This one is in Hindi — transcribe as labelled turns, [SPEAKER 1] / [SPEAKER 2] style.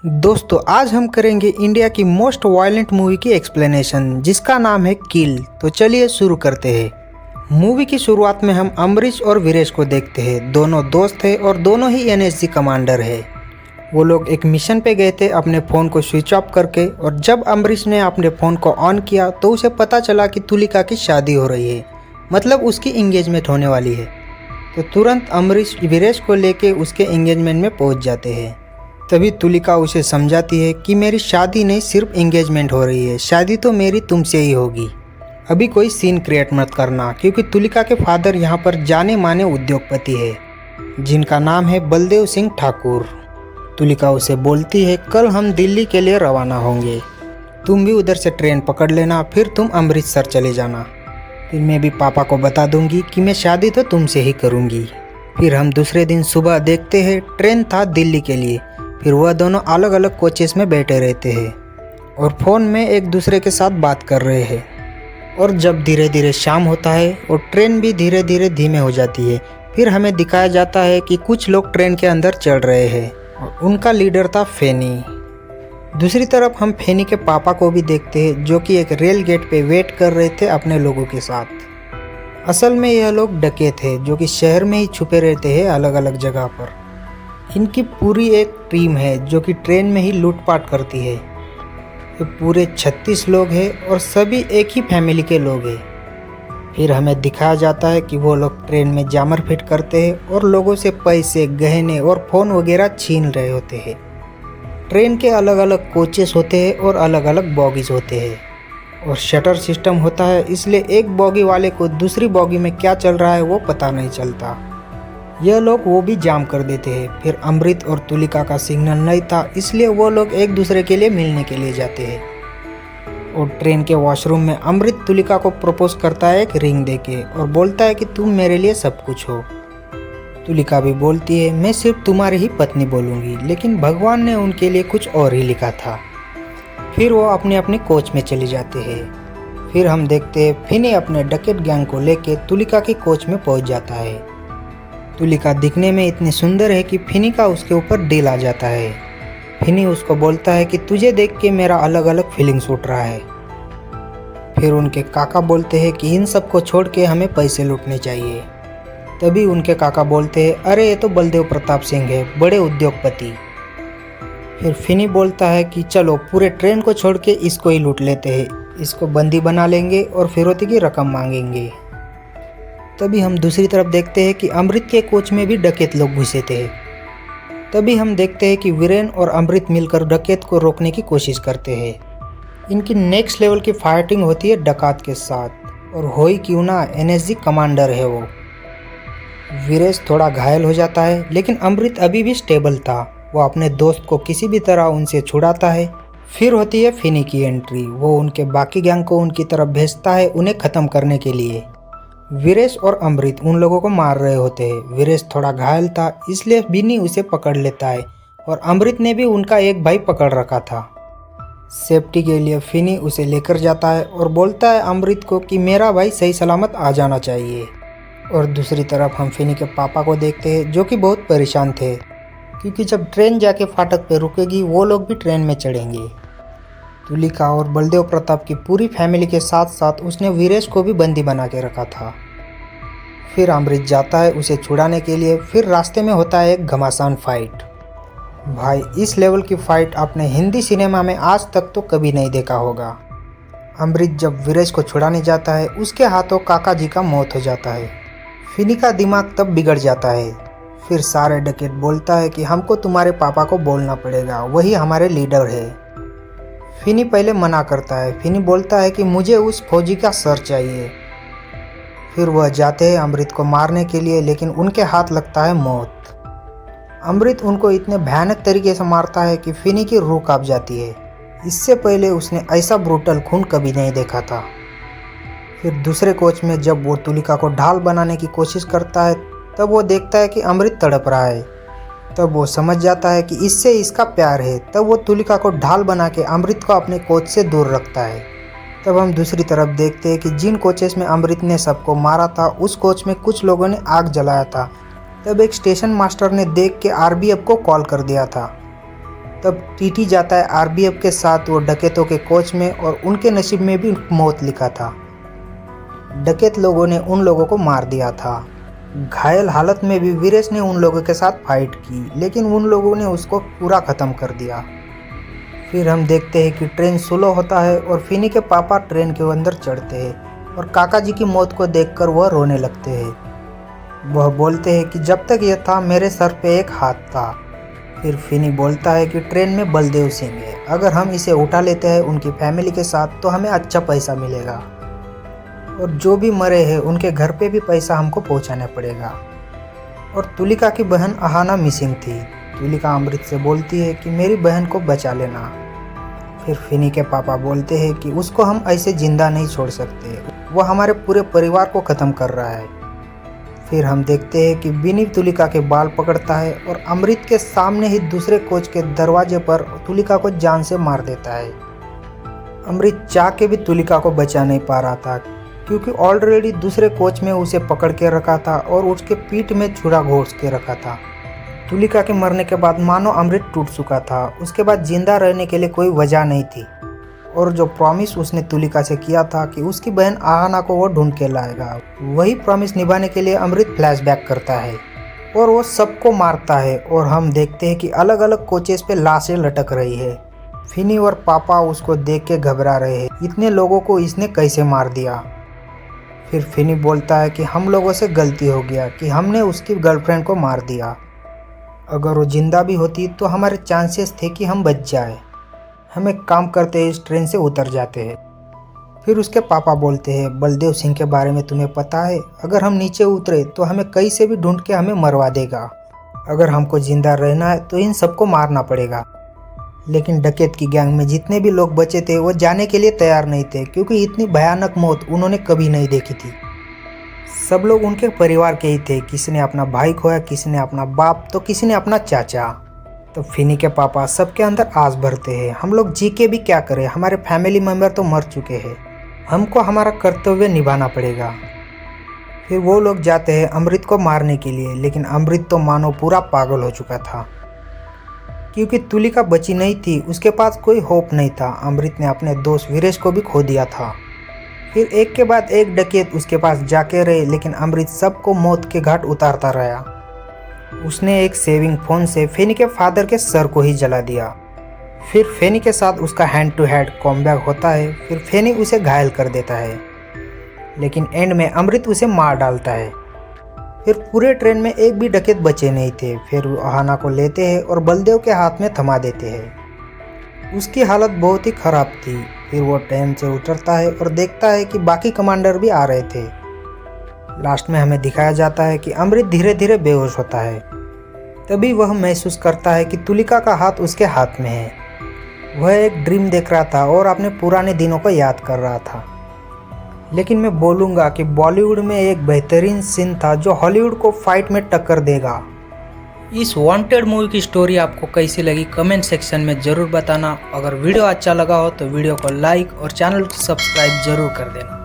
[SPEAKER 1] दोस्तों आज हम करेंगे इंडिया की मोस्ट वायलेंट मूवी की एक्सप्लेनेशन जिसका नाम है किल। तो चलिए शुरू करते हैं। मूवी की शुरुआत में हम अम्बरीश और वीरेश को देखते हैं। दोनों दोस्त हैं और दोनों ही एनएसजी कमांडर है। वो लोग एक मिशन पे गए थे अपने फ़ोन को स्विच ऑफ करके, और जब अम्बरीश ने अपने फ़ोन को ऑन किया तो उसे पता चला कि तुलिका की शादी हो रही है, मतलब उसकी इंगेजमेंट होने वाली है। तो तुरंत अम्बरीश वीरेश को लेके उसके इंगेजमेंट में पहुंच जाते हैं। तभी तुलिका उसे समझाती है कि मेरी शादी नहीं, सिर्फ एंगेजमेंट हो रही है, शादी तो मेरी तुमसे ही होगी। अभी कोई सीन क्रिएट मत करना, क्योंकि तुलिका के फादर यहाँ पर जाने माने उद्योगपति है जिनका नाम है बलदेव सिंह ठाकुर। तुलिका उसे बोलती है कल हम दिल्ली के लिए रवाना होंगे, तुम भी उधर से ट्रेन पकड़ लेना, फिर तुम अमृतसर चले जाना। फिर मैं भी पापा को बता दूंगी कि मैं शादी तो तुमसे ही करूँगी। फिर हम दूसरे दिन सुबह देखते हैं ट्रेन था दिल्ली के लिए। फिर वह दोनों अलग अलग कोचेस में बैठे रहते हैं और फ़ोन में एक दूसरे के साथ बात कर रहे हैं। और जब धीरे धीरे शाम होता है और ट्रेन भी धीरे धीरे धीमे हो जाती है, फिर हमें दिखाया जाता है कि कुछ लोग ट्रेन के अंदर चढ़ रहे हैं और उनका लीडर था फेनी। दूसरी तरफ हम फेनी के पापा को भी देखते हैं जो कि एक रेल गेट पे वेट कर रहे थे अपने लोगों के साथ। असल में यह लोग डकैत थे जो कि शहर में ही छुपे रहते हैं अलग अलग जगह पर। इनकी पूरी एक टीम है जो कि ट्रेन में ही लूटपाट करती है। ये पूरे 36 लोग हैं और सभी एक ही फैमिली के लोग हैं। फिर हमें दिखाया जाता है कि वो लोग ट्रेन में जामर फिट करते हैं और लोगों से पैसे, गहने और फ़ोन वगैरह छीन रहे होते हैं। ट्रेन के अलग अलग कोचेस होते हैं और अलग अलग बॉगीज होते हैं और शटर सिस्टम होता है, इसलिए एक बॉगी वाले को दूसरी बॉगी में क्या चल रहा है वो पता नहीं चलता। यह लोग वो भी जाम कर देते हैं। फिर अमृत और तुलिका का सिग्नल नहीं था, इसलिए वो लोग एक दूसरे के लिए मिलने के लिए जाते हैं। और ट्रेन के वॉशरूम में अमृत तुलिका को प्रपोज करता है एक रिंग देके और बोलता है कि तुम मेरे लिए सब कुछ हो। तुलिका भी बोलती है मैं सिर्फ तुम्हारी ही पत्नी बोलूँगी, लेकिन भगवान ने उनके लिए कुछ और ही लिखा था। फिर वो अपने अपने कोच में चले जाते हैं। फिर हम देखते हैं फिनी अपने डकैत गैंग को लेके तुलिका की कोच में पहुँच जाता है। तुलिका दिखने में इतनी सुंदर है कि फिनी का उसके ऊपर दिल आ जाता है। फिनी उसको बोलता है कि तुझे देख के मेरा अलग अलग फीलिंग्स उठ रहा है। फिर उनके काका बोलते हैं कि इन सब को छोड़ के हमें पैसे लूटने चाहिए। तभी उनके काका बोलते हैं अरे ये तो बलदेव प्रताप सिंह है, बड़े उद्योगपति। फिर फिनी बोलता है कि चलो पूरे ट्रेन को छोड़ के इसको ही लूट लेते हैं, इसको बंदी बना लेंगे और फिरौती की रकम मांगेंगे। तभी हम दूसरी तरफ देखते हैं कि अमृत के कोच में भी डकैत लोग घुसे थे। तभी हम देखते हैं कि वीरेन और अमृत मिलकर डकैत को रोकने की कोशिश करते हैं। इनकी नेक्स्ट लेवल की फाइटिंग होती है डकैत के साथ, और हो ही क्यों ना एनएसजी कमांडर है वो। वीरेश थोड़ा घायल हो जाता है, लेकिन अमृत अभी भी स्टेबल था। वो अपने दोस्त को किसी भी तरह उनसे छुड़ाता है। फिर होती है फिनी की एंट्री। वो उनके बाकी गैंग को उनकी तरफ भेजता है उन्हें ख़त्म करने के लिए। वीरेश और अमृत उन लोगों को मार रहे होते हैं। वीरेश थोड़ा घायल था, इसलिए बिनी उसे पकड़ लेता है और अमृत ने भी उनका एक भाई पकड़ रखा था। सेफ्टी के लिए फिनी उसे लेकर जाता है और बोलता है अमृत को कि मेरा भाई सही सलामत आ जाना चाहिए। और दूसरी तरफ हम फिनी के पापा को देखते हैं जो कि बहुत परेशान थे, क्योंकि जब ट्रेन जाके फाटक पे रुकेगी वो लोग भी ट्रेन में चढ़ेंगे। तुलिका और बलदेव प्रताप की पूरी फैमिली के साथ साथ उसने वीरेश को भी बंदी बना के रखा था। फिर अमृत जाता है उसे छुड़ाने के लिए। फिर रास्ते में होता है एक घमासान फाइट। भाई इस लेवल की फाइट आपने हिंदी सिनेमा में आज तक तो कभी नहीं देखा होगा। अमृत जब वीरेश को छुड़ाने जाता है उसके हाथों काका जी का मौत हो जाता है। फिनी का दिमाग तब बिगड़ जाता है। फिर सारे डकैत बोलता है कि हमको तुम्हारे पापा को बोलना पड़ेगा, वही हमारे लीडर है। फिनी पहले मना करता है। फिनी बोलता है कि मुझे उस फौजी का सर चाहिए। फिर वह जाते हैं अमृत को मारने के लिए, लेकिन उनके हाथ लगता है मौत। अमृत उनको इतने भयानक तरीके से मारता है कि फिनी की रूह कांप जाती है। इससे पहले उसने ऐसा ब्रूटल खून कभी नहीं देखा था। फिर दूसरे कोच में जब वो तुलिका को ढाल बनाने की कोशिश करता है, तब वो देखता है कि अमृत तड़प रहा है। तब वो समझ जाता है कि इससे इसका प्यार है। तब वो तुलिका को ढाल बना के अमृत को अपने कोच से दूर रखता है। तब हम दूसरी तरफ देखते हैं कि जिन कोचेस में अमृत ने सबको मारा था, उस कोच में कुछ लोगों ने आग जलाया था। तब एक स्टेशन मास्टर ने देख के आरबीएफ को कॉल कर दिया था। तब टीटी जाता है आरबीएफ के साथ वो डकैतों के कोच में और उनके नसीब में भी मौत लिखा था। डकैत लोगों ने उन लोगों को मार दिया था। घायल हालत में भी वीरेश ने उन लोगों के साथ फाइट की, लेकिन उन लोगों ने उसको पूरा ख़त्म कर दिया। फिर हम देखते हैं कि ट्रेन स्लो होता है और फिनी के पापा ट्रेन के अंदर चढ़ते हैं और काका जी की मौत को देखकर वह रोने लगते हैं। वह बोलते हैं कि जब तक यह था मेरे सर पे एक हाथ था। फिर फिनी बोलता है कि ट्रेन में बलदेव सिंह है, अगर हम इसे उठा लेते हैं उनकी फैमिली के साथ तो हमें अच्छा पैसा मिलेगा और जो भी मरे हैं उनके घर पे भी पैसा हमको पहुंचाना पड़ेगा। और तुलिका की बहन अहाना मिसिंग थी। तुलिका अमृत से बोलती है कि मेरी बहन को बचा लेना। फिर फिनी के पापा बोलते हैं कि उसको हम ऐसे जिंदा नहीं छोड़ सकते, वह हमारे पूरे परिवार को ख़त्म कर रहा है। फिर हम देखते हैं कि बिनी तुलिका के बाल पकड़ता है और अमृत के सामने ही दूसरे कोच के दरवाजे पर तुलिका को जान से मार देता है। अमृत चाह के भी तुलिका को बचा नहीं पा रहा था, क्योंकि ऑलरेडी दूसरे कोच में उसे पकड़ के रखा था और उसके पीठ में छुरा घोंस के रखा था। तुलिका के मरने के बाद मानो अमृत टूट चुका था। उसके बाद जिंदा रहने के लिए कोई वजह नहीं थी और जो प्रॉमिस उसने तुलिका से किया था कि उसकी बहन आहाना को वो ढूंढ के लाएगा, वही प्रॉमिस निभाने के लिए अमृत फ्लैशबैक करता है और वो सबको मारता है। और हम देखते हैं कि अलग अलग कोचेस पे लाशें लटक रही है। फिनी और पापा उसको देख के घबरा रहे हैं, इतने लोगों को इसने कैसे मार दिया। फिर फिनी बोलता है कि हम लोगों से गलती हो गया कि हमने उसकी गर्लफ्रेंड को मार दिया। अगर वो जिंदा भी होती तो हमारे चांसेस थे कि हम बच जाए। हम एक काम करते हैं, इस ट्रेन से उतर जाते हैं। फिर उसके पापा बोलते हैं बलदेव सिंह के बारे में तुम्हें पता है, अगर हम नीचे उतरे तो हमें कहीं से भी ढूंढ के हमें मरवा देगा। अगर हमको जिंदा रहना है तो इन सबको मारना पड़ेगा। लेकिन डकैत की गैंग में जितने भी लोग बचे थे वो जाने के लिए तैयार नहीं थे, क्योंकि इतनी भयानक मौत उन्होंने कभी नहीं देखी थी। सब लोग उनके परिवार के ही थे, किसी ने अपना भाई खोया, किसी ने अपना बाप, तो किसी ने अपना चाचा। तो फिनी के पापा सबके अंदर आस भरते हैं, हम लोग जी के भी क्या करें, हमारे फैमिली मेम्बर तो मर चुके हैं, हमको हमारा कर्तव्य निभाना पड़ेगा। फिर वो लोग जाते हैं अमृत को मारने के लिए, लेकिन अमृत तो मानो पूरा पागल हो चुका था, क्योंकि तुलिका बची नहीं थी, उसके पास कोई होप नहीं था। अमृत ने अपने दोस्त वीरेश को भी खो दिया था। फिर एक के बाद एक डकैत उसके पास जाके रहे, लेकिन अमृत सबको मौत के घाट उतारता रहा। उसने एक सेविंग फोन से फेनी के फादर के सर को ही जला दिया। फिर फेनी के साथ उसका हैंड टू हैंड कॉम्बैक होता है। फिर फेनी उसे घायल कर देता है, लेकिन एंड में अमृत उसे मार डालता है। फिर पूरे ट्रेन में एक भी डकैत बचे नहीं थे। फिर वो आहाना को लेते हैं और बलदेव के हाथ में थमा देते हैं। उसकी हालत बहुत ही खराब थी। फिर वो ट्रेन से उतरता है और देखता है कि बाकी कमांडर भी आ रहे थे। लास्ट में हमें दिखाया जाता है कि अमृत धीरे धीरे बेहोश होता है। तभी वह महसूस करता है कि तुलिका का हाथ उसके हाथ में है। वह एक ड्रीम देख रहा था और अपने पुराने दिनों को याद कर रहा था। लेकिन मैं बोलूँगा कि बॉलीवुड में एक बेहतरीन सीन था जो हॉलीवुड को फाइट में टक्कर देगा। इस वांटेड मूवी की स्टोरी आपको कैसी लगी कमेंट सेक्शन में ज़रूर बताना। अगर वीडियो अच्छा लगा हो तो वीडियो को लाइक और चैनल को सब्सक्राइब जरूर कर देना।